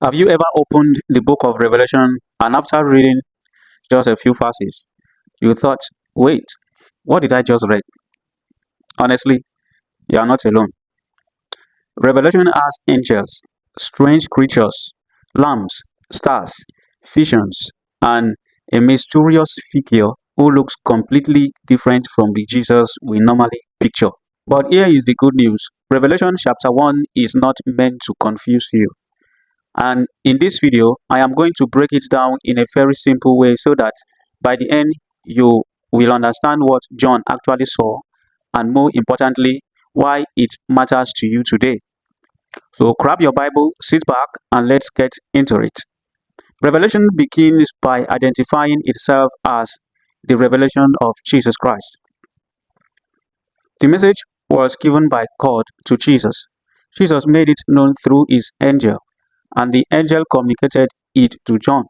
Have you ever opened the book of Revelation and after reading just a few verses, you thought, wait, what did I just read? Honestly, you are not alone. Revelation has angels, strange creatures, lamps, stars, visions, and a mysterious figure who looks completely different from the Jesus we normally picture. But here is the good news. Revelation chapter 1 is not meant to confuse you. And in this video, I am going to break it down in a very simple way so that by the end, you will understand what John actually saw and more importantly, why it matters to you today. So grab your Bible, sit back, and let's get into it. Revelation begins by identifying itself as the revelation of Jesus Christ. The message was given by God to Jesus. Jesus made it known through his angel, and the angel communicated it to John.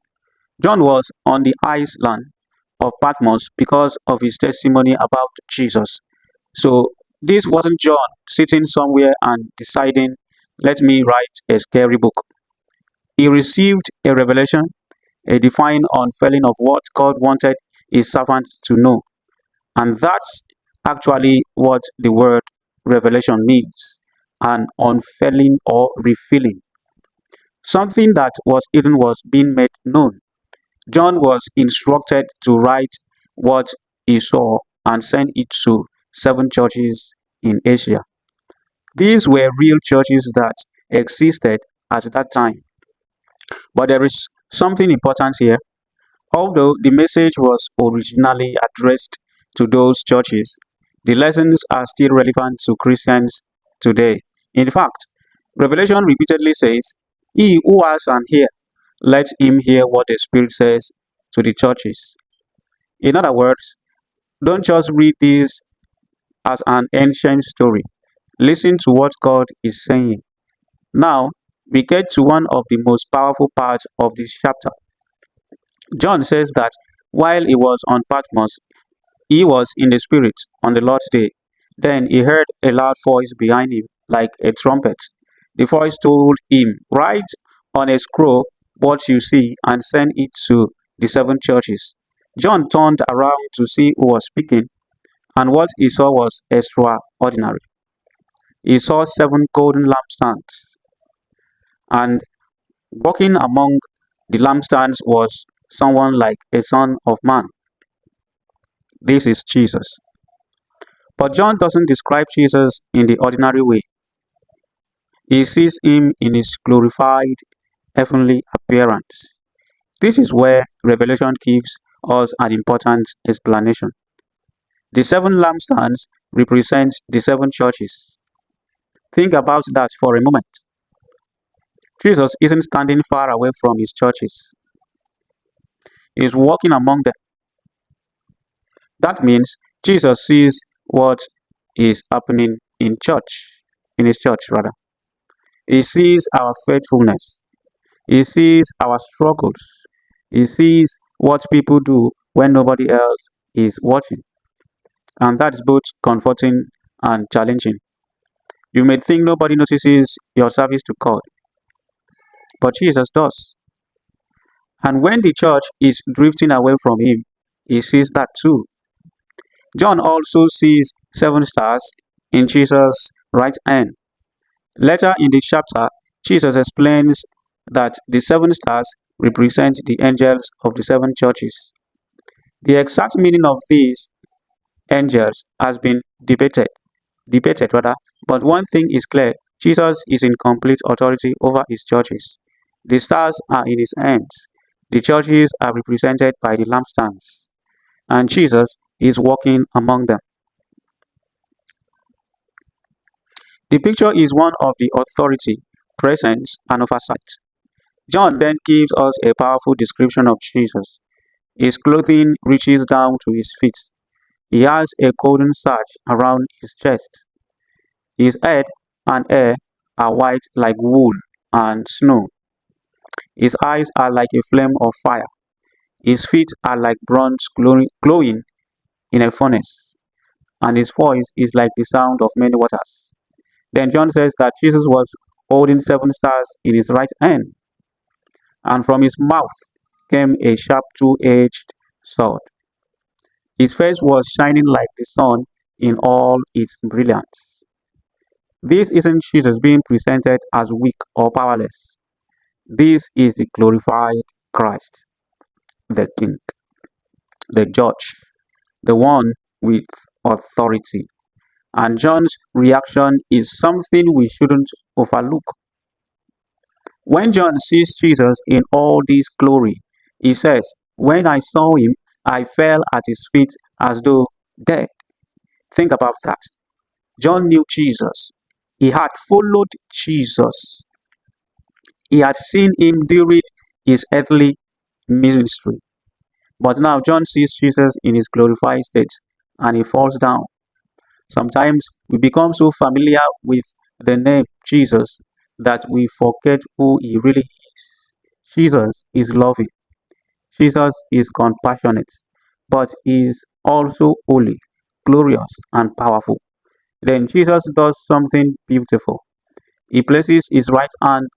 John was on the island of Patmos because of his testimony about Jesus. So this wasn't John sitting somewhere and deciding, let me write a scary book. He received a revelation, a divine unveiling of what God wanted his servant to know. And that's actually what the word revelation means, an unveiling or revealing. Something that was hidden was being made known. John was instructed to write what he saw and send it to 7 churches in Asia. These were real churches that existed at that time. But there is something important here. Although the message was originally addressed to those churches, the lessons are still relevant to Christians today. In fact, Revelation repeatedly says, "He who has an ear, let him hear what the Spirit says to the churches." In other words, don't just read this as an ancient story. Listen to what God is saying. Now, we get to one of the most powerful parts of this chapter. John says that while he was on Patmos, he was in the Spirit on the Lord's day. Then he heard a loud voice behind him, like a trumpet. The voice told him, "Write on a scroll what you see and send it to the 7 churches." John turned around to see who was speaking, and what he saw was extraordinary. He saw 7 golden lampstands, and walking among the lampstands was someone like a son of man. This is Jesus. But John doesn't describe Jesus in the ordinary way. He sees him in his glorified heavenly appearance. This is where Revelation gives us an important explanation. The 7 lampstands represent the 7 churches. Think about that for a moment. Jesus isn't standing far away from his churches. He's walking among them. That means Jesus sees what is happening in his church rather. He sees our faithfulness. He sees our struggles. He sees what people do when nobody else is watching. And that's both comforting and challenging. You may think nobody notices your service to God, but Jesus does. And when the church is drifting away from him, he sees that too. John also sees 7 stars in Jesus' right hand. Later in the chapter, Jesus explains that the 7 stars represent the angels of the 7 churches. The exact meaning of these angels has been debated rather, but one thing is clear: Jesus is in complete authority over his churches. The stars are in his hands. The churches are represented by the lampstands, and Jesus is walking among them. The picture is one of the authority, presence, and oversight. John then gives us a powerful description of Jesus. His clothing reaches down to his feet. He has a golden sash around his chest. His head and hair are white like wool and snow. His eyes are like a flame of fire. His feet are like bronze glowing in a furnace. And his voice is like the sound of many waters. Then John says that Jesus was holding 7 stars in his right hand. and from his mouth came a sharp two-edged sword. His face was shining like the sun in all its brilliance. This isn't Jesus being presented as weak or powerless. This is the glorified Christ, the King, the Judge, the one with authority. And John's reaction is something we shouldn't overlook. When John sees Jesus in all this glory, he says, "When I saw him, I fell at his feet as though dead." Think about that. John knew Jesus. He had followed Jesus. He had seen him during his earthly ministry. But now John sees Jesus in his glorified state and he falls down. Sometimes we become so familiar with the name Jesus that we forget who he really is. Jesus is loving. Jesus is compassionate. But he is also holy, glorious, and powerful. Then Jesus does something beautiful. He places his right hand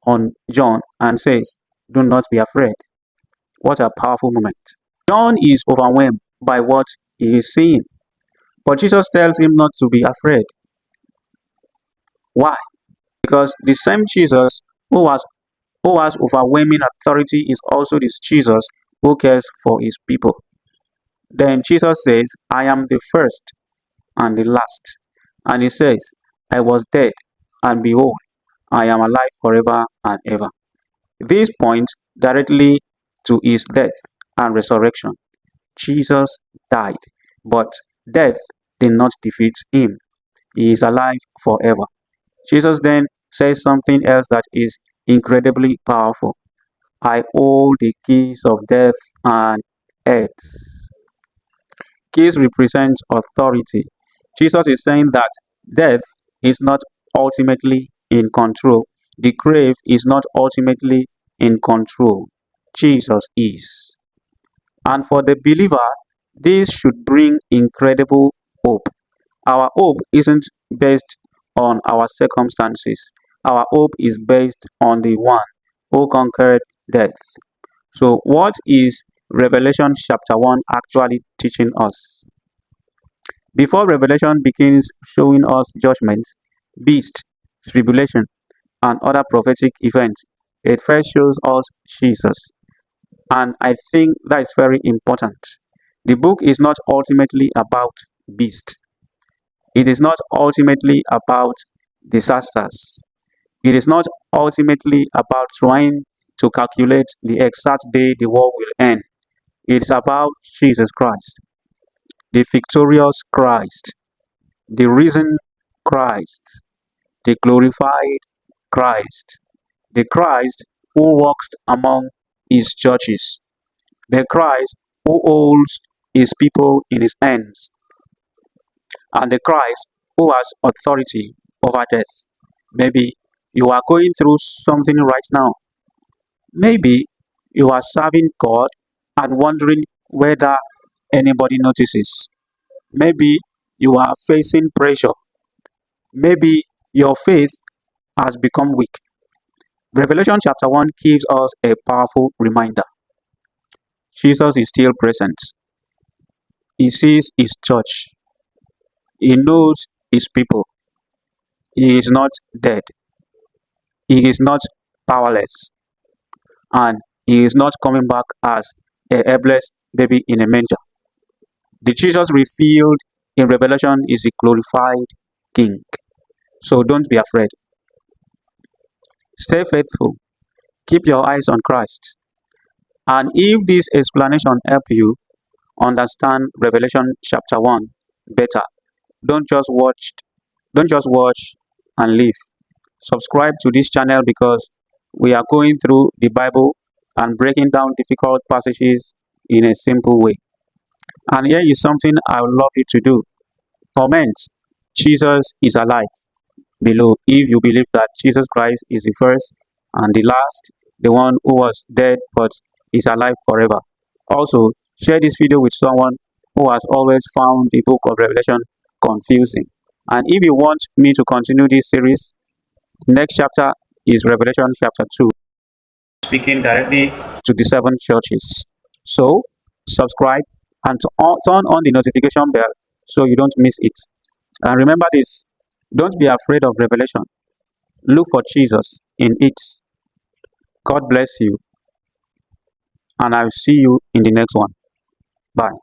on John and says, "Do not be afraid." What a powerful moment. John is overwhelmed by what he is seeing, but Jesus tells him not to be afraid. Why? Because the same Jesus who has overwhelming authority is also this Jesus who cares for his people. Then Jesus says, "I am the first and the last." And he says, "I was dead, and behold, I am alive forever and ever." This points directly to his death and resurrection. Jesus died, but death did not defeat him. He is alive forever. Jesus then says something else that is incredibly powerful. "I hold the keys of death and earth." Keys represent authority. Jesus is saying that death is not ultimately in control. The grave is not ultimately in control. Jesus is. And for the believer, this should bring incredible hope. Our hope isn't based on our circumstances. Our hope is based on the one who conquered death. So, what is Revelation chapter 1 actually teaching us? Before Revelation begins showing us judgment, beast, tribulation, and other prophetic events, it first shows us Jesus. And I think that is very important. The book is not ultimately about beast. It is not ultimately about disasters. It is not ultimately about trying to calculate the exact day the war will end. It's about Jesus Christ, the victorious Christ, the risen Christ, the glorified Christ, the Christ who walks among his churches, the Christ who holds his people in his hands, and the Christ who has authority over death. Maybe you are going through something right now. Maybe you are serving God and wondering whether anybody notices. Maybe you are facing pressure. Maybe your faith has become weak. Revelation chapter 1 gives us a powerful reminder. Jesus is still present. He sees his church. He knows his people. He is not dead. He is not powerless. And he is not coming back as a helpless baby in a manger. The Jesus revealed in Revelation is a glorified King. So don't be afraid. Stay faithful. Keep your eyes on Christ. And if this explanation help you understand Revelation chapter 1 better, don't just watch and leave. Subscribe to this channel because we are going through the Bible and breaking down difficult passages in a simple way. And here is something I would love you to do. Comment, "Jesus is alive," below if you believe that Jesus Christ is the first and the last, the one who was dead but is alive forever. Also, share this video with someone who has always found the book of Revelation confusing. And if you want me to continue this series, the next chapter is Revelation chapter 2. speaking directly to the 7 churches. So, subscribe and turn on the notification bell so you don't miss it. And remember this, don't be afraid of revelation. Look for Jesus in it. God bless you, and I'll see you in the next one. Bye.